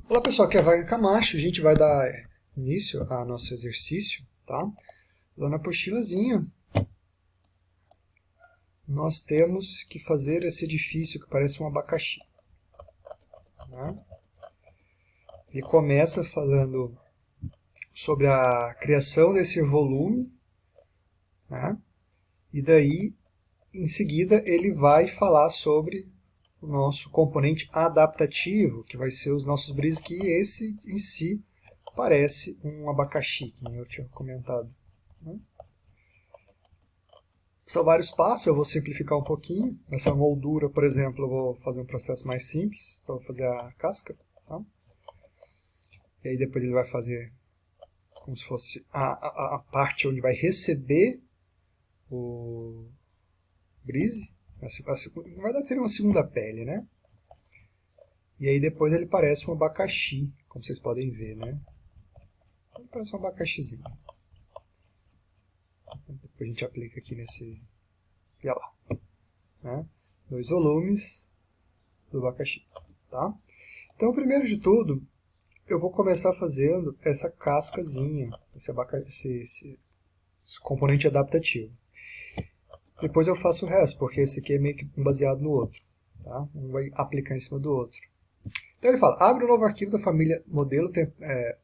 Olá pessoal, aqui é Wagner Camacho, a gente vai dar início ao nosso exercício, tá? Lá na apostilazinha, nós temos que fazer esse edifício que parece um abacaxi. Né? Ele começa falando sobre a criação desse volume, né? E daí, em seguida, ele vai falar sobre o nosso componente adaptativo, que vai ser os nossos brisas, que esse em si parece um abacaxi, que eu tinha comentado. Né? São vários passos, eu vou simplificar um pouquinho. Essa moldura, por exemplo, eu vou fazer um processo mais simples, então eu vou fazer a casca. Tá? E aí depois ele vai fazer como se fosse a parte onde vai receber o brise. Na verdade seria uma segunda pele, né? E aí depois ele parece um abacaxi, como vocês podem ver, né? Ele parece um abacaxizinho. Depois a gente aplica aqui nesse... E olha lá. Né? 2 volumes do abacaxi. Tá? Então, primeiro de tudo, eu vou começar fazendo essa cascazinha, esse componente adaptativo. Depois eu faço o resto, porque esse aqui é meio que baseado no outro. Tá? Um vai aplicar em cima do outro. Então ele fala, abre um novo arquivo da família modelo,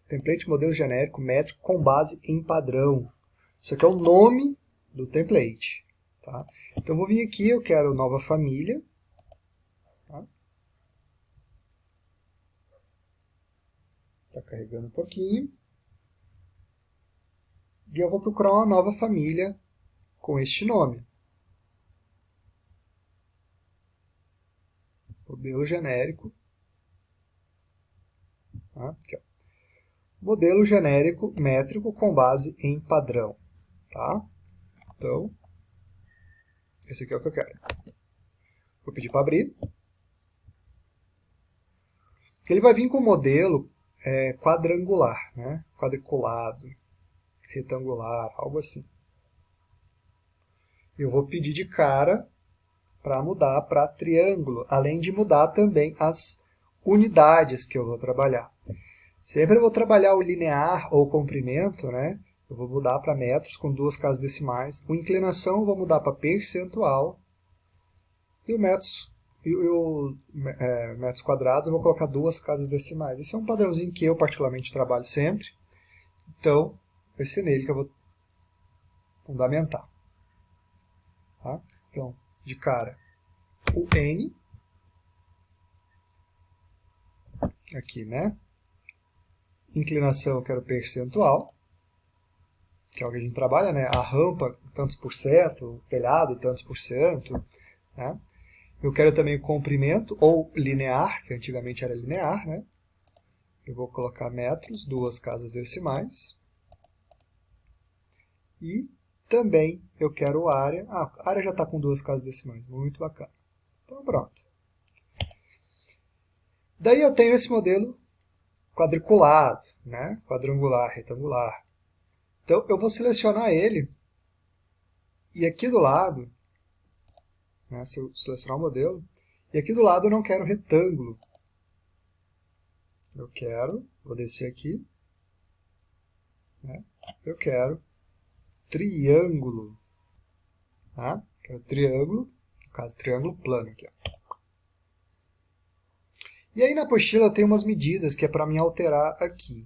template modelo genérico métrico com base em padrão. Isso aqui é o nome do template. Tá? Então eu vou vir aqui, eu quero nova família. Tá? Tá carregando um pouquinho. E eu vou procurar uma nova família com este nome. Modelo genérico. Tá? Aqui, ó. Modelo genérico métrico com base em padrão. Tá? Então, esse aqui é o que eu quero. Vou pedir para abrir. Ele vai vir com o modelo quadrangular, né? Quadriculado, retangular, algo assim. Eu vou pedir de cara para mudar para triângulo, além de mudar também as unidades que eu vou trabalhar. Sempre eu vou trabalhar o linear ou o comprimento, né? Eu vou mudar para metros com 2 casas decimais. O inclinação eu vou mudar para percentual. E o metros quadrados eu vou colocar 2 casas decimais. Esse é um padrãozinho que eu particularmente trabalho sempre. Então, vai ser nele que eu vou fundamentar. Tá? Então, de cara, o N. Aqui, né? Inclinação eu quero percentual. Que é o que a gente trabalha, né? A rampa, tantos por cento, o telhado, tantos por cento. Né? Eu quero também o comprimento, ou linear, que antigamente era linear, né? Eu vou colocar metros, 2 casas decimais. E também eu quero área. Ah, a área já está com 2 casas decimais, muito bacana. Então pronto. Daí eu tenho esse modelo quadriculado, né? Quadrangular, retangular. Então eu vou selecionar ele. E aqui do lado, né, se eu selecionar o modelo, e aqui do lado eu não quero retângulo. Vou descer aqui, né, eu quero triângulo. Tá? Quero triângulo, no caso triângulo plano aqui. Ó. E aí na apostila tem umas medidas que é para mim alterar aqui.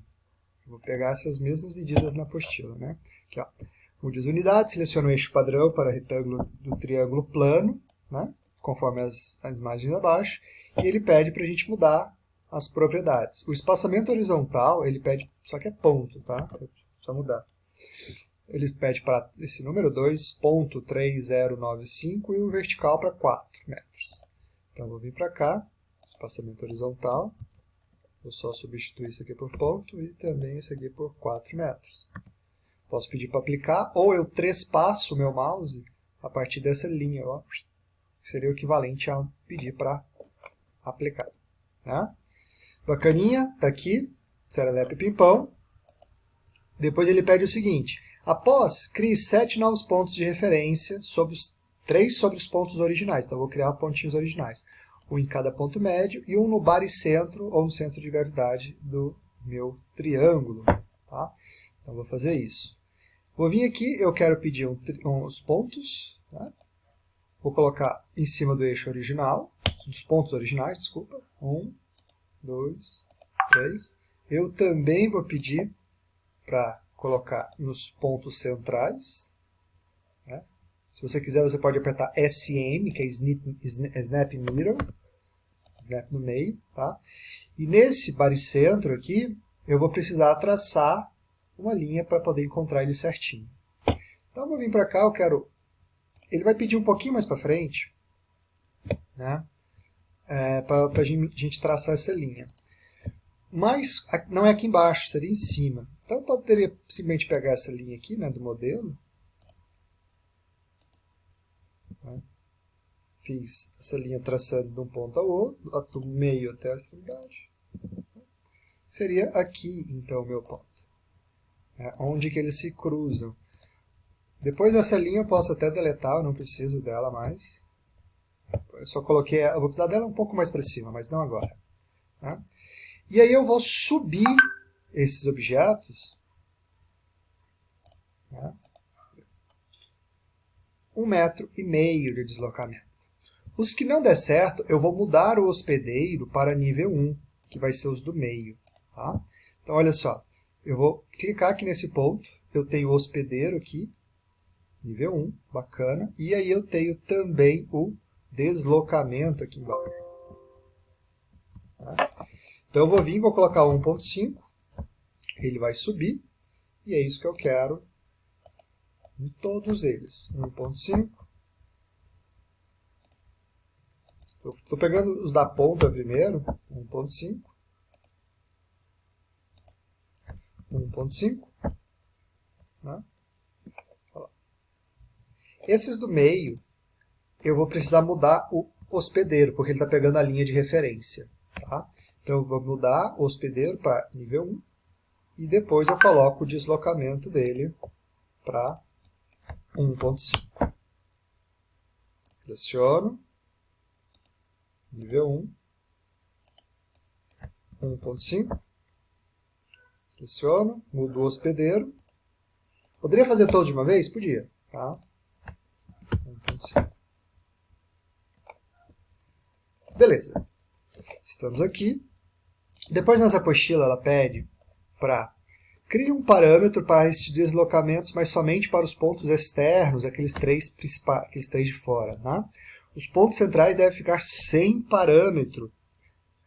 Eu vou pegar essas mesmas medidas na apostila. Né? Aqui, ó. Mude as unidades, seleciono o eixo padrão para retângulo do triângulo plano, né? Conforme as imagens abaixo, e ele pede para a gente mudar as propriedades. O espaçamento horizontal, ele pede, só que é ponto, tá? Precisa mudar. Ele pede para esse número 2.3095 e o vertical para 4 metros. Então eu vou vir para cá, espaçamento horizontal, vou só substituir isso aqui por ponto e também isso aqui por 4 metros. Posso pedir para aplicar, ou eu trespasso o meu mouse a partir dessa linha, ó, que seria o equivalente a pedir para aplicar. Né? Bacaninha, está aqui, serelepe pimpão. Depois ele pede o seguinte, após, crie 7 novos pontos de referência, 3 sobre os pontos originais. Então eu vou criar pontinhos originais. um em cada ponto médio e um no baricentro ou no centro de gravidade do meu triângulo. Tá? Então, vou fazer isso. Vou vir aqui, eu quero pedir uns pontos. Tá? Vou colocar em cima do eixo original, dos pontos originais, desculpa. 1, 2, 3. Eu também vou pedir para colocar nos pontos centrais. Né? Se você quiser, você pode apertar SM, que é Snap Middle, Snap no meio. Tá? E nesse baricentro aqui, eu vou precisar traçar uma linha para poder encontrar ele certinho. Então, eu vou vir para cá, eu quero... Ele vai pedir um pouquinho mais para frente, né? Para a gente traçar essa linha. Mas não é aqui embaixo, seria em cima. Então, eu poderia simplesmente pegar essa linha aqui, né, do modelo. Né? Fiz essa linha traçando de um ponto ao outro, do meio até a extremidade. Seria aqui, então, o meu ponto. Onde que eles se cruzam. Depois dessa linha eu posso até deletar, eu não preciso dela mais. Eu só coloquei, eu vou precisar dela um pouco mais para cima, mas não agora. Tá? E aí eu vou subir esses objetos, né, 1,5 m de deslocamento. Os que não der certo, eu vou mudar o hospedeiro para nível 1, que vai ser os do meio. Tá? Então olha só, eu vou clicar aqui nesse ponto, eu tenho o hospedeiro aqui, nível 1, bacana. E aí eu tenho também o deslocamento aqui embaixo. Tá? Então eu vou vir e vou colocar 1,5. Ele vai subir. E é isso que eu quero em todos eles. 1,5. Estou pegando os da ponta primeiro. 1,5. 1,5. Tá? Esses do meio, eu vou precisar mudar o hospedeiro, porque ele está pegando a linha de referência. Tá? Então, eu vou mudar o hospedeiro para nível 1, e depois eu coloco o deslocamento dele para 1,5. Seleciono, nível 1, 1,5. Seleciono, mudo o hospedeiro. Poderia fazer todos de uma vez? Podia. Tá? 1,5. Beleza. Estamos aqui. Depois nessa apostila ela pede para criar um parâmetro para esses deslocamentos, mas somente para os pontos externos, aqueles três principais, aqueles três de fora. Tá? Os pontos centrais devem ficar sem parâmetro.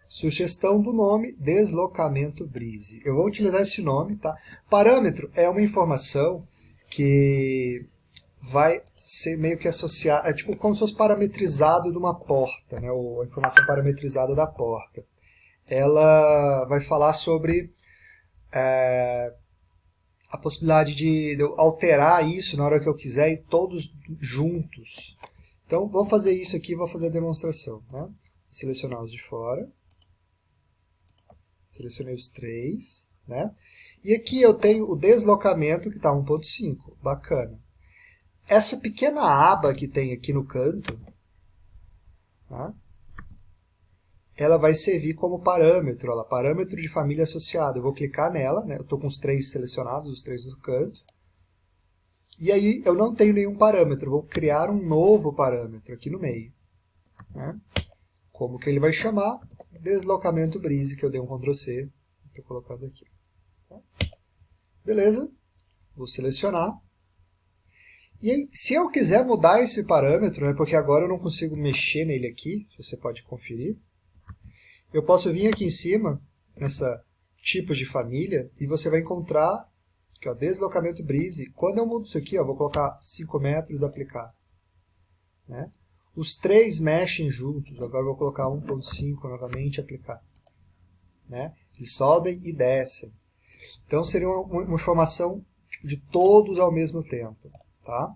Sugestão do nome, deslocamento Breeze. Eu vou utilizar esse nome. Tá? Parâmetro é uma informação que vai ser meio que associado, é tipo como se fosse parametrizado de uma porta, né, ou a informação parametrizada da porta. Ela vai falar sobre a possibilidade de eu alterar isso na hora que eu quiser e todos juntos. Então, vou fazer isso aqui, vou fazer a demonstração. Né? Vou selecionar os de fora. Selecionei os três. Né? E aqui eu tenho o deslocamento que está 1,5. Bacana. Essa pequena aba que tem aqui no canto, tá? Ela vai servir como parâmetro, olha, parâmetro de família associada. Eu vou clicar nela, né? Eu estou com os três selecionados, os três no canto. E aí eu não tenho nenhum parâmetro, eu vou criar um novo parâmetro aqui no meio. Né? Como que ele vai chamar? Deslocamento Breeze, que eu dei um Ctrl C, estou colocando aqui. Tá? Beleza, vou selecionar. E aí, se eu quiser mudar esse parâmetro, né, porque agora eu não consigo mexer nele aqui, se você pode conferir, eu posso vir aqui em cima, nessa tipos de família, e você vai encontrar aqui, ó, deslocamento Breeze. Quando eu mudo isso aqui, ó, vou colocar 5 metros, aplicar. Né? Os três mexem juntos, agora eu vou colocar 1,5 novamente, aplicar. Né? Eles sobem e descem. Então seria uma informação tipo, de todos ao mesmo tempo. Tá?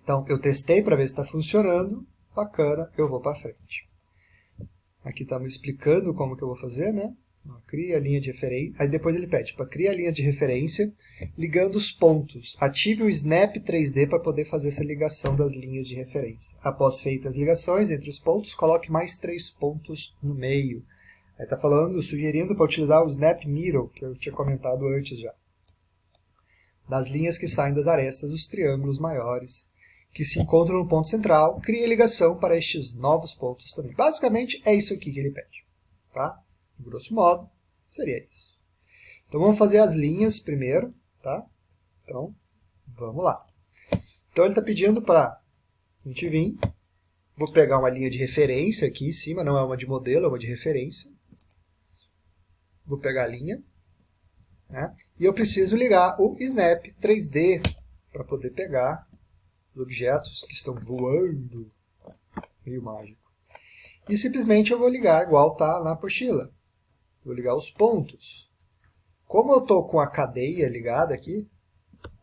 Então, eu testei para ver se está funcionando. Bacana, eu vou para frente. Aqui está me explicando como que eu vou fazer. Né? Cria a linha de referência. Aí depois ele pede para criar a linha de referência ligando os pontos. Ative o Snap 3D para poder fazer essa ligação das linhas de referência. Após feitas as ligações entre os pontos, coloque mais 3 pontos no meio. Aí está falando, sugerindo para utilizar o Snap Middle, que eu tinha comentado antes já. Das linhas que saem das arestas dos triângulos maiores, que se encontram no ponto central, crie ligação para estes novos pontos também. Basicamente é isso aqui que ele pede. Tá? Grosso modo, seria isso. Então vamos fazer as linhas primeiro, tá? Então, vamos lá. Então ele está pedindo para a gente vir, vou pegar uma linha de referência aqui em cima, não é uma de modelo, é uma de referência. Vou pegar a linha, né? E eu preciso ligar o Snap 3D para poder pegar os objetos que estão voando, meio mágico. E simplesmente eu vou ligar igual está na apostila. Vou ligar os pontos. Como eu estou com a cadeia ligada aqui,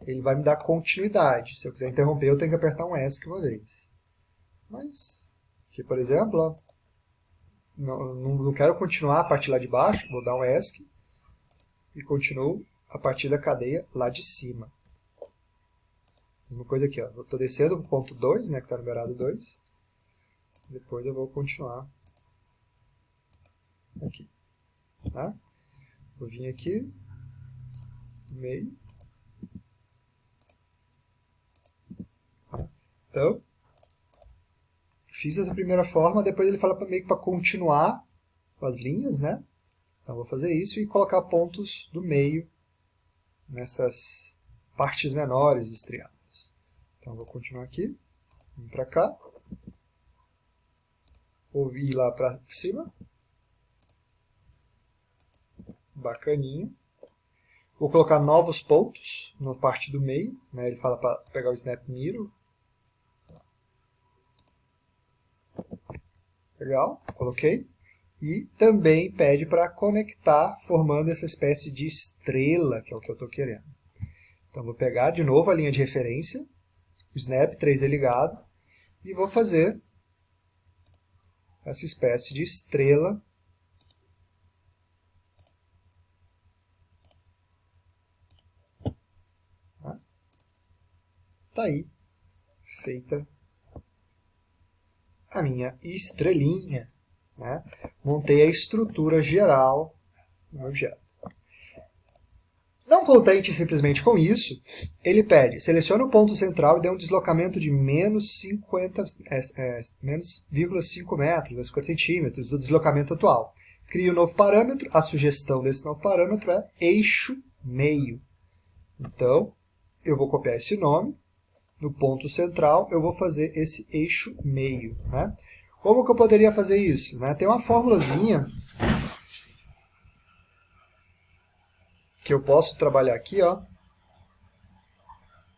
ele vai me dar continuidade. Se eu quiser interromper, eu tenho que apertar um ESC uma vez. Mas, aqui por exemplo, ó, não quero continuar a partir lá de baixo, vou dar um ESC e continuo a partir da cadeia lá de cima. Mesma coisa aqui, ó. Eu estou descendo para o ponto 2, né, que está numerado 2. Depois eu vou continuar aqui. Tá? Vou vir aqui, no meio. Então, fiz essa primeira forma, depois ele fala meio que para continuar com as linhas, né? Então vou fazer isso e colocar pontos do meio nessas partes menores dos triângulos. Então vou continuar aqui, vim para cá, vou ir lá para cima. Bacaninha. Vou colocar novos pontos na parte do meio, né? Ele fala para pegar o Snap Middle. Legal, coloquei. E também pede para conectar, formando essa espécie de estrela, que é o que eu estou querendo. Então vou pegar de novo a linha de referência, o Snap 3D ligado, e vou fazer essa espécie de estrela. Está aí, feita a minha estrelinha. Né? Montei a estrutura geral do objeto. Não contente simplesmente com isso, ele pede, selecione o ponto central e dê um deslocamento de menos 0,5 metros, 50 centímetros do deslocamento atual. Crie um novo parâmetro, a sugestão desse novo parâmetro é eixo meio. Então, eu vou copiar esse nome. No ponto central, eu vou fazer esse eixo meio. Né? Como que eu poderia fazer isso? Né? Tem uma formulazinha que eu posso trabalhar aqui. Ó.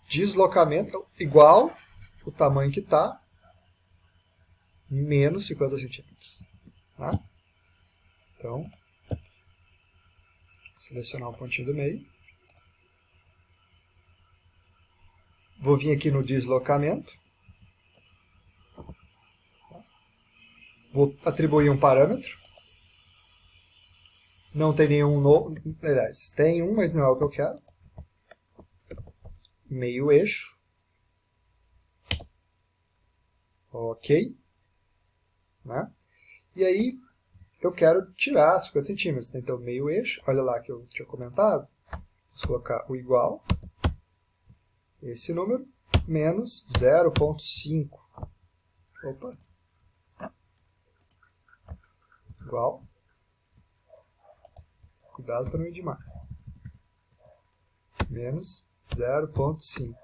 Deslocamento igual o tamanho que está, menos 50 centímetros. Tá? Então, selecionar o pontinho do meio. Vou vir aqui no deslocamento. Vou atribuir um parâmetro. Não tem nenhum novo. Aliás, tem um, mas não é o que eu quero. Meio eixo. Ok. Né? E aí, eu quero tirar 50 centímetros. Então, meio eixo. Olha lá que eu tinha comentado. Vou colocar o igual. Esse número, menos 0,5. Opa. Igual. Cuidado para não ir demais. Menos 0,5.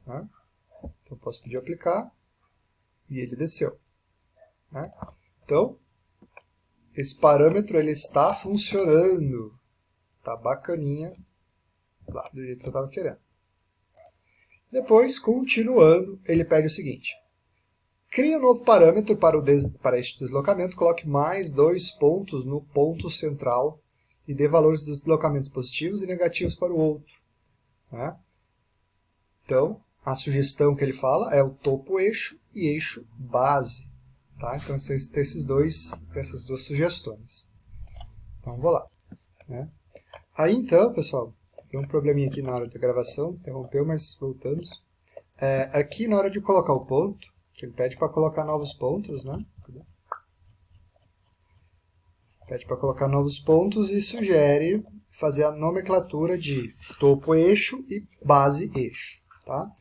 Tá? Então, posso pedir aplicar. E ele desceu. Tá? Então, esse parâmetro ele está funcionando. Está bacaninha. Lá, do jeito que eu estava querendo. Depois, continuando, ele pede o seguinte. Crie um novo parâmetro para este deslocamento, coloque mais 2 pontos no ponto central e dê valores dos deslocamentos positivos e negativos para o outro. Né? Então, a sugestão que ele fala é o topo eixo e eixo base. Tá? Então, tem essas duas sugestões. Então, vou lá. Né? Aí, então, pessoal, tem um probleminha aqui na hora da gravação, interrompeu, mas voltamos. Aqui, na hora de colocar o ponto, ele pede para colocar novos pontos, né? Pede para colocar novos pontos e sugere fazer a nomenclatura de topo eixo e base eixo. Tá?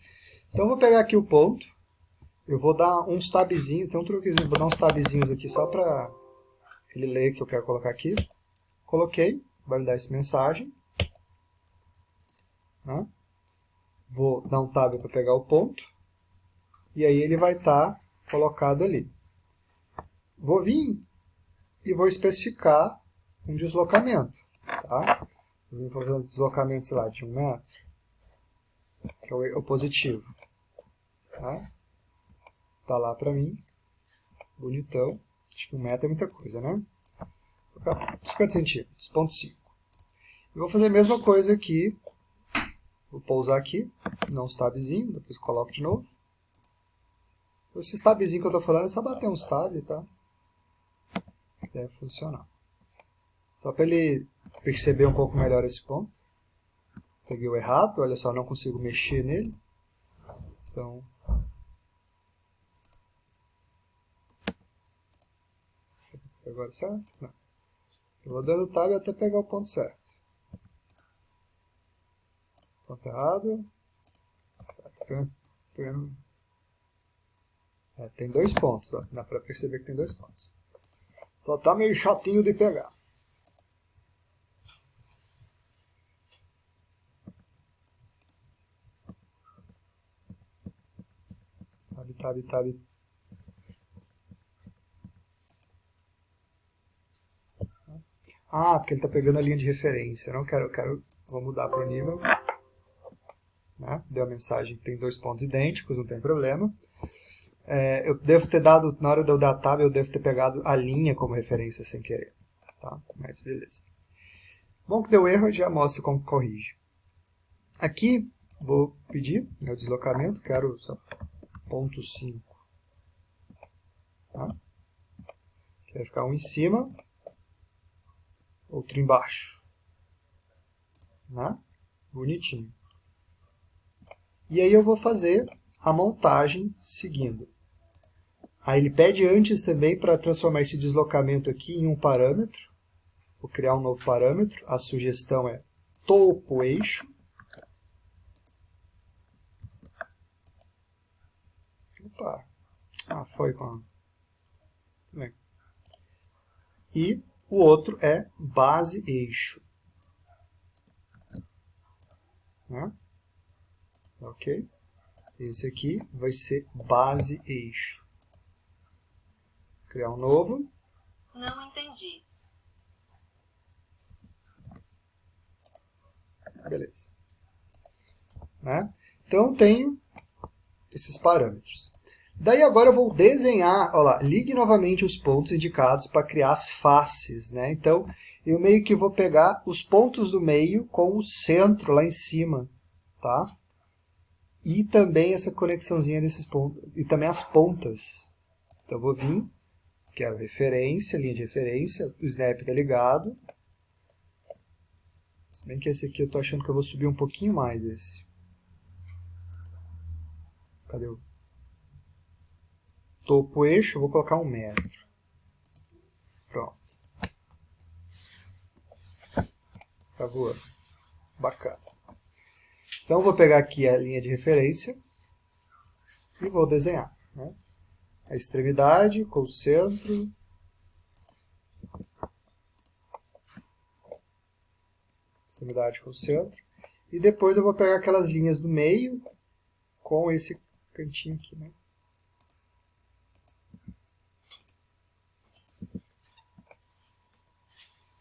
Então, eu vou pegar aqui o ponto, eu vou dar uns tabzinhos, tem um truquezinho, vou dar uns tabzinhos aqui só para ele ler que eu quero colocar aqui. Coloquei, vai me dar essa mensagem. Né? Vou dar um tab para pegar o ponto, e aí ele vai estar colocado ali. Vou vir e vou especificar um deslocamento. Tá? Vou fazer um deslocamento, sei lá, de 1 metro, que é o positivo. Tá lá para mim, bonitão. Acho que 1 metro é muita coisa, né? Vou colocar 50 centímetros, 0,5. Eu vou fazer a mesma coisa aqui. Vou pousar aqui, dar uns tabzinhos, depois eu coloco de novo. Esses tabzinhos que eu estou falando é só bater uns tab, tá? Deve funcionar. Só para ele perceber um pouco melhor esse ponto. Peguei o errado, olha só, não consigo mexer nele. Então, agora certo? Não. Eu vou dando tab até pegar o ponto certo. Ponto errado. Tem 2 pontos, ó. Dá para perceber que tem 2 pontos. Só tá meio chatinho de pegar. Tab. Ah, porque ele está pegando a linha de referência. Eu não quero, vou mudar para o nível. Né? Deu a mensagem que tem 2 pontos idênticos, não tem problema. Eu devo ter dado, na hora de eu dar tab, eu devo ter pegado a linha como referência sem querer. Tá? Mas beleza. Bom que deu erro, já mostra como corrige. Aqui, vou pedir meu deslocamento, quero 0,5. Tá? Vai ficar um em cima, outro embaixo. Né? Bonitinho. E aí eu vou fazer a montagem seguindo. Aí ele pede antes também para transformar esse deslocamento aqui em um parâmetro. Vou criar um novo parâmetro. A sugestão é topo eixo. Opa! Foi com a... E o outro é base eixo. Né? Ok? Esse aqui vai ser base eixo. Criar um novo. Não entendi. Beleza. Né? Então, tenho esses parâmetros. Daí agora eu vou desenhar, olha lá, ligue novamente os pontos indicados para criar as faces. Né? Então, eu meio que vou pegar os pontos do meio com o centro lá em cima. Tá? E também essa conexãozinha desses pontos, e também as pontas. Então, eu vou vir, quero referência, linha de referência, o snap está ligado. Se bem que esse aqui eu estou achando que eu vou subir um pouquinho mais esse. Cadê o topo eixo? Eu vou colocar 1 metro. Pronto. Tá voando. Bacana. Então, eu vou pegar aqui a linha de referência e vou desenhar. Né? A extremidade com o centro. Extremidade com o centro. E depois eu vou pegar aquelas linhas do meio com esse cantinho aqui. Né?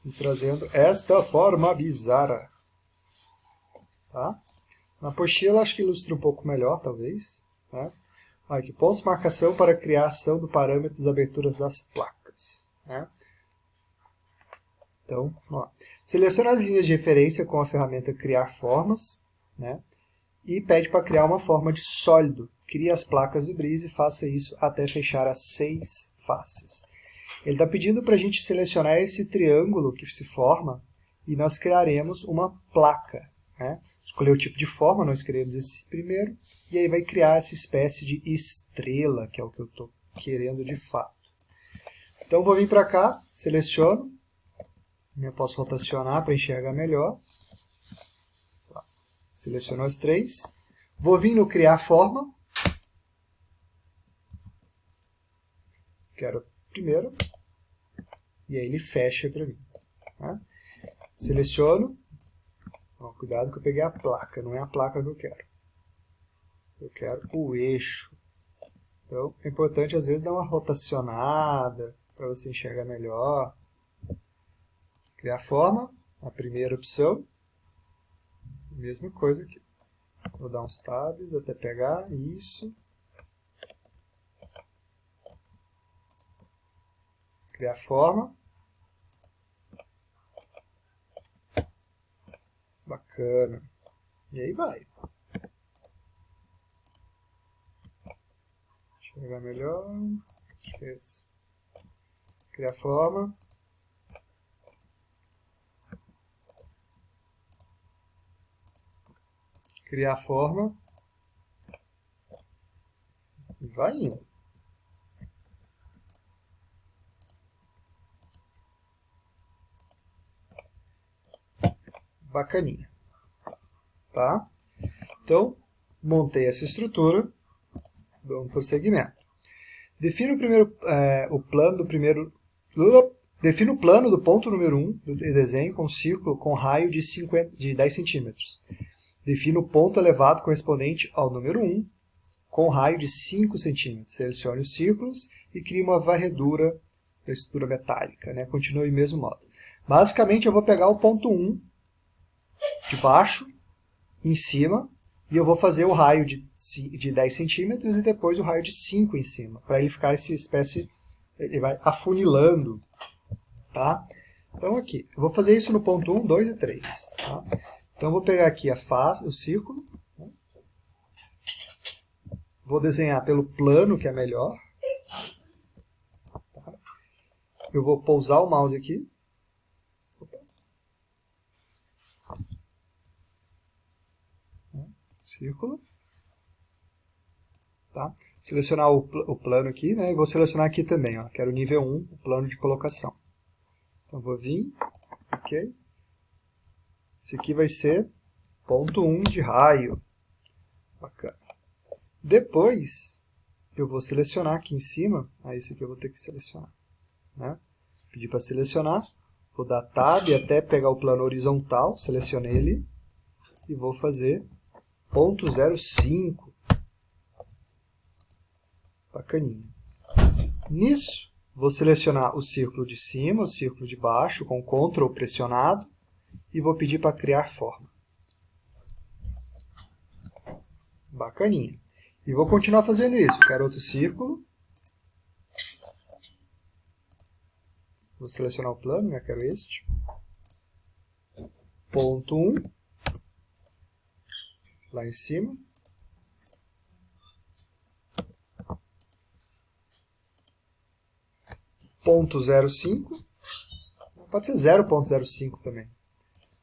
E trazendo esta forma bizarra. Tá? Na apostila acho que ilustra um pouco melhor, talvez. Né? Aqui, pontos de marcação para criação do parâmetro das aberturas das placas. Né? Então, ó, seleciona as linhas de referência com a ferramenta Criar Formas. Né? E pede para criar uma forma de sólido. Crie as placas do Breeze e faça isso até fechar as 6 faces. Ele está pedindo para a gente selecionar esse triângulo que se forma e nós criaremos uma placa, né? Escolher o tipo de forma, nós criamos esse primeiro, e aí vai criar essa espécie de estrela, que é o que eu estou querendo de fato. Então vou vir para cá, seleciono, eu posso rotacionar para enxergar melhor. Seleciono as três, vou vir no criar forma, quero primeiro, e aí ele fecha para mim. Tá? Seleciono, ó, cuidado que eu peguei a placa, não é a placa que eu quero. Eu quero o eixo. Então é importante às vezes dar uma rotacionada para você enxergar melhor. Criar forma, a primeira opção, mesma coisa aqui. Vou dar uns tabs até pegar isso. Criar forma. Bacana. E aí vai. Enxergar melhor. Esquece. Criar forma. Criar forma. E vai indo. Bacaninha. Tá? Então, montei essa estrutura. Vamos para o segmento. Defino o plano do primeiro... Defino o plano do ponto número 1 do desenho com círculo com raio de 10 centímetros. Defino o ponto elevado correspondente ao número 1 com raio de 5 centímetros. Selecione os círculos e crie uma varredura da estrutura metálica. Né? Continue do mesmo modo. Basicamente, eu vou pegar o ponto 1 de baixo, em cima, e eu vou fazer o raio de 10 centímetros e depois o raio de 5 em cima, para ele ficar essa espécie, ele vai afunilando. Tá? Então aqui, eu vou fazer isso no ponto 1, 2 e 3. Tá? Então eu vou pegar aqui a face, o círculo, né? Vou desenhar pelo plano, que é melhor. Tá? Eu vou pousar o mouse aqui. Círculo. Tá? Selecionar o plano aqui, né? E vou selecionar aqui também, ó. Quero o nível 1, o plano de colocação. Então vou vir, ok. Esse aqui vai ser ponto 1 de raio. Bacana. Depois, eu vou selecionar aqui em cima, esse aqui eu vou ter que selecionar. Né? Pedir para selecionar, vou dar Tab até pegar o plano horizontal, selecionei ele, e vou fazer ponto 0,5. Bacaninha. Nisso, vou selecionar o círculo de cima, o círculo de baixo, com Ctrl pressionado, e vou pedir para criar forma. Bacaninha. E vou continuar fazendo isso. Quero outro círculo. Vou selecionar o plano, né? Quero este. Ponto 1. Lá em cima. Ponto 0,5. Pode ser 0,05 também.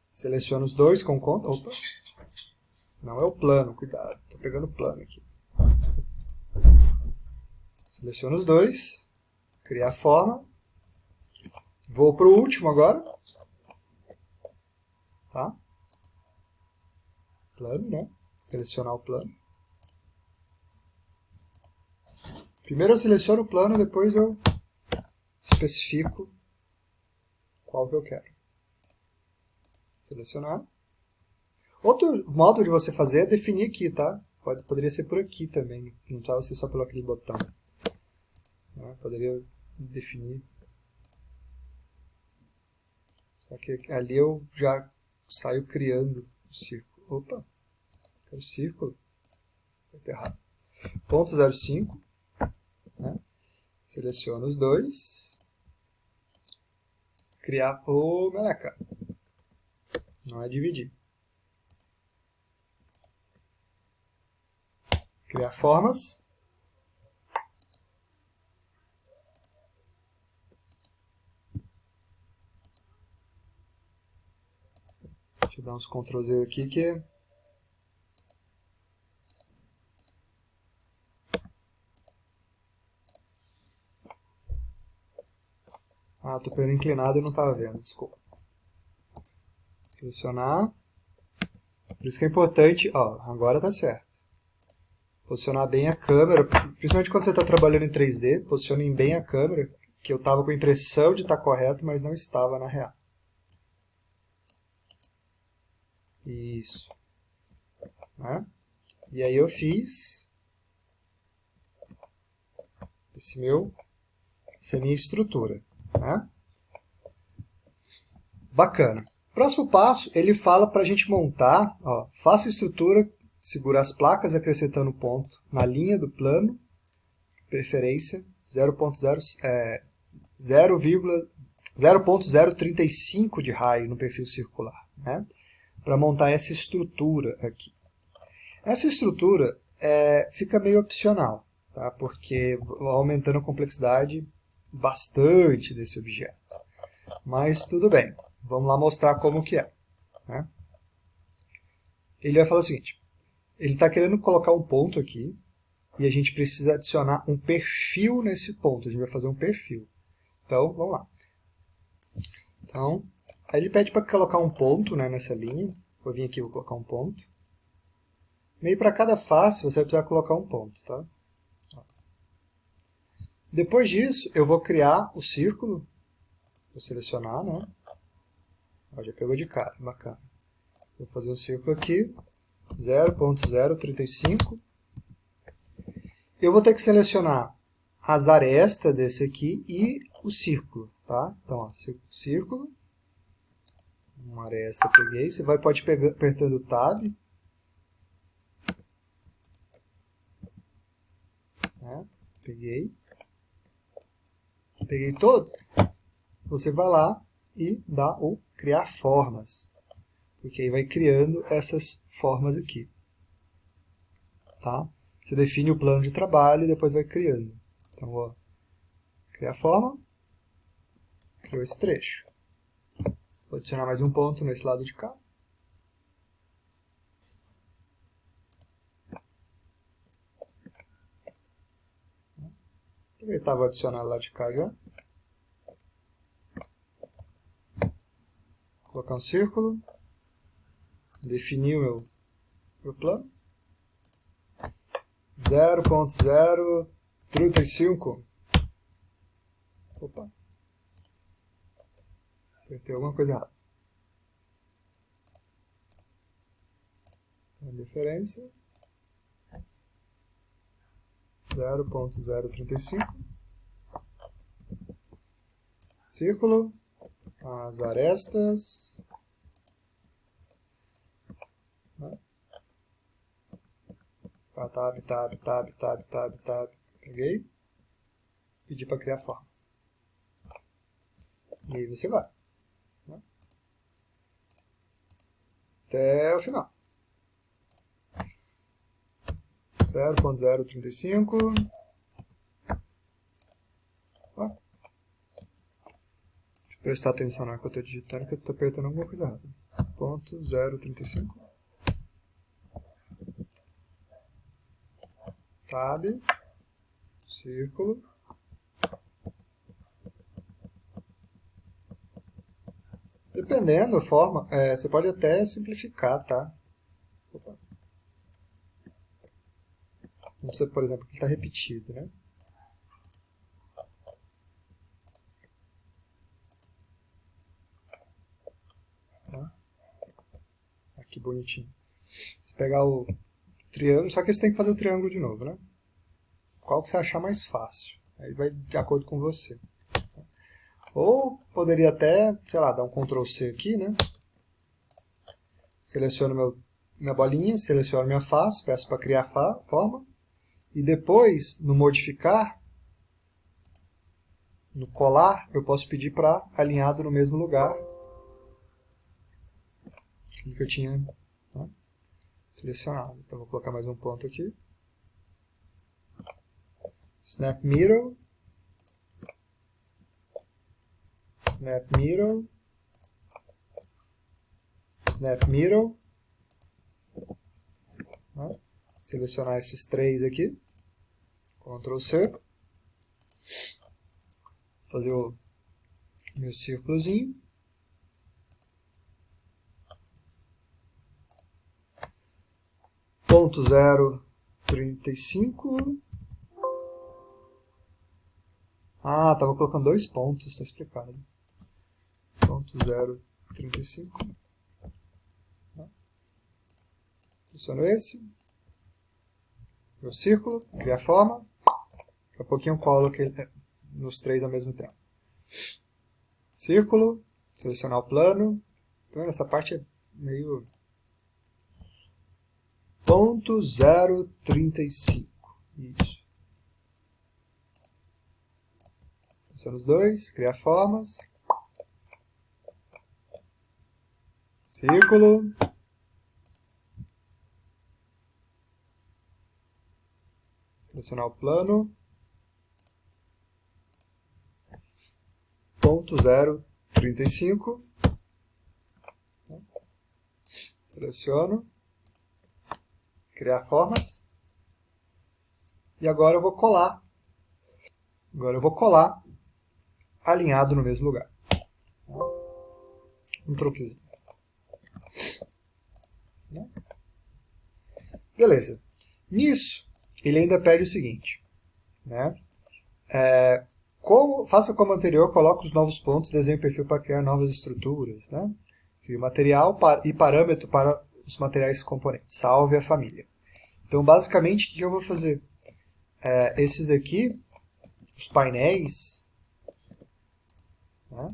Seleciono os dois com Ctrl. Opa! Não é o plano, cuidado. Estou pegando o plano aqui. Seleciono os dois. Criar forma. Vou para o último agora. Tá? Plano, né? Selecionar o plano. Primeiro eu seleciono o plano, depois eu especifico qual que eu quero. Selecionar. Outro modo de você fazer é definir aqui, tá? Poderia ser por aqui também, não precisava ser só pelo aquele botão. Poderia definir. Só que ali eu já saio criando o círculo. Opa, quero círculo. Está errado. Ponto 0,5. Né? Seleciono os dois. Criar. Ô, meleca. Não é dividir. Criar formas. Deixa eu dar uns Ctrl Z aqui que... Ah, estou pegando inclinado e não estava vendo, desculpa. Selecionar. Por isso que é importante, ó, agora está certo. Posicionar bem a câmera, principalmente quando você está trabalhando em 3D, posicione bem a câmera, que eu estava com a impressão de estar correto, mas não estava na real. Isso. Né? E aí eu fiz essa minha estrutura. Né? Bacana. Próximo passo, ele fala para a gente montar, ó, faça a estrutura, segura as placas acrescentando ponto na linha do plano, preferência 0.035 de raio no perfil circular, né? Para montar essa estrutura aqui. Essa estrutura fica meio opcional, tá? Porque vai aumentando a complexidade bastante desse objeto. Mas tudo bem, vamos lá mostrar como que é. Né? Ele vai falar o seguinte, ele está querendo colocar um ponto aqui, e a gente precisa adicionar um perfil nesse ponto, a gente vai fazer um perfil. Então, vamos lá. Então, aí ele pede para colocar um ponto, né, nessa linha, vou vir aqui e vou colocar um ponto. Meio para cada face você vai precisar colocar um ponto. Tá? Depois disso, eu vou criar o círculo, vou selecionar, né? Ó, já pegou de cara, bacana. Vou fazer um círculo aqui, 0.035. Eu vou ter que selecionar as arestas desse aqui e o círculo, tá? Então, ó, círculo, uma aresta peguei, você pode pegar apertando o Tab, né? Peguei todo, você vai lá e dá o criar formas, porque aí vai criando essas formas aqui, tá? Você define o plano de trabalho e depois vai criando. Então, vou criar forma, criou esse trecho. Vou adicionar mais um ponto nesse lado de cá. Aproveitar, vou adicionar lá de cá já. Colocar um círculo. Definir o meu plano. 0.035. Opa. Apertei alguma coisa errada. A diferença. 0.035. Círculo. As arestas. Tab. Peguei. Pedi para criar forma. E aí você vai. Até o final. 0.035. Deixa eu prestar atenção na hora que eu estou digitando, que eu estou apertando alguma coisa errada. 0.035. Tab. Círculo. Dependendo da forma, você pode até simplificar, tá? Opa. Vamos dizer, por exemplo, que está repetido, né? Aqui bonitinho. Se pegar o triângulo, só que você tem que fazer o triângulo de novo, né? Qual que você achar mais fácil. Aí vai de acordo com você. Ou poderia até, sei lá, dar um Ctrl C aqui, né? Seleciono minha bolinha, seleciono minha face, peço para criar forma. E depois, no modificar, no colar, eu posso pedir para alinhado no mesmo lugar que eu tinha, né, selecionado. Então vou colocar mais um ponto aqui. Snap Middle. snap middle, né? Selecionar esses três aqui, Ctrl C, fazer o meu círculozinho, ponto 0,35. Ah, estava colocando 2 pontos, está explicado. Ponto 0,35. Seleciono esse. Meu círculo, criar forma. Daqui a pouquinho eu colo nos três ao mesmo tempo. Círculo, selecionar o plano. Então essa parte é meio... Ponto 0,35. Isso. Seleciono os dois, criar formas. Círculo. Selecionar o plano. Ponto 0,35. Seleciono. Criar formas. E agora eu vou colar. Alinhado no mesmo lugar. Um truquezinho. Beleza. Nisso, ele ainda pede o seguinte, né? Faça como anterior, coloque os novos pontos, desenhe o perfil para criar novas estruturas, né? Crie material e parâmetro para os materiais componentes. Salve a família. Então, basicamente, o que eu vou fazer? Esses daqui, os painéis, né?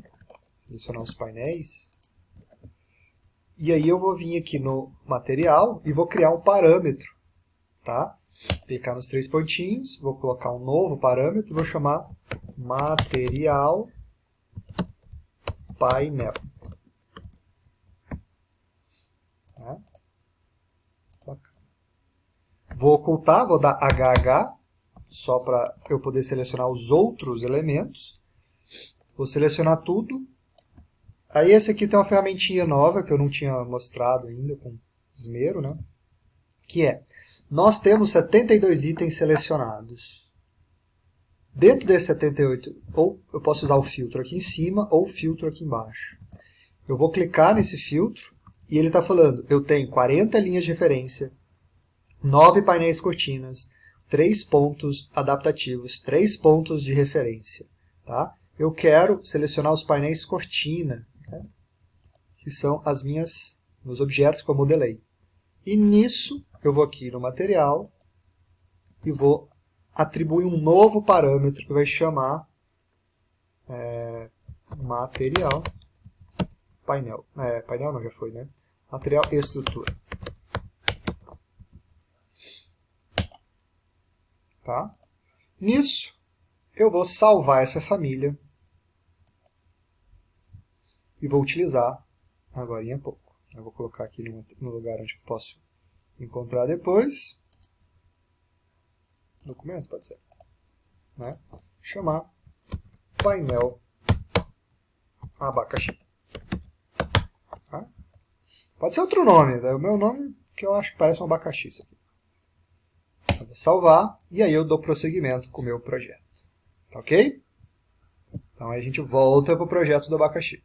Selecionar os painéis. E aí eu vou vir aqui no material e vou criar um parâmetro, tá? Clicar nos três pontinhos, vou colocar um novo parâmetro, vou chamar material painel. Tá? Bacana. Vou ocultar, vou dar HH, só para eu poder selecionar os outros elementos. Vou selecionar tudo. Aí esse aqui tem uma ferramentinha nova que eu não tinha mostrado ainda com esmero, né? Que é, nós temos 72 itens selecionados. Dentro desses 78, ou eu posso usar o filtro aqui em cima ou o filtro aqui embaixo. Eu vou clicar nesse filtro e ele está falando, eu tenho 40 linhas de referência, 9 painéis cortinas, 3 pontos adaptativos, 3 pontos de referência. Tá? Eu quero selecionar os painéis cortina, né? Que são meus objetos que eu modelei. E nisso, eu vou aqui no material e vou atribuir um novo parâmetro que vai chamar material painel. Painel não, já foi, né? Material e estrutura. Tá? Nisso, eu vou salvar essa família e vou utilizar agora em pouco. Eu vou colocar aqui no lugar onde eu posso encontrar depois. Documentos, pode ser. Né? Chamar painel abacaxi. Tá? Pode ser outro nome, tá? O meu nome que eu acho que parece um abacaxi. Isso aqui. Eu vou salvar e aí eu dou prosseguimento com o meu projeto. Tá ok? Então aí a gente volta para o projeto do abacaxi.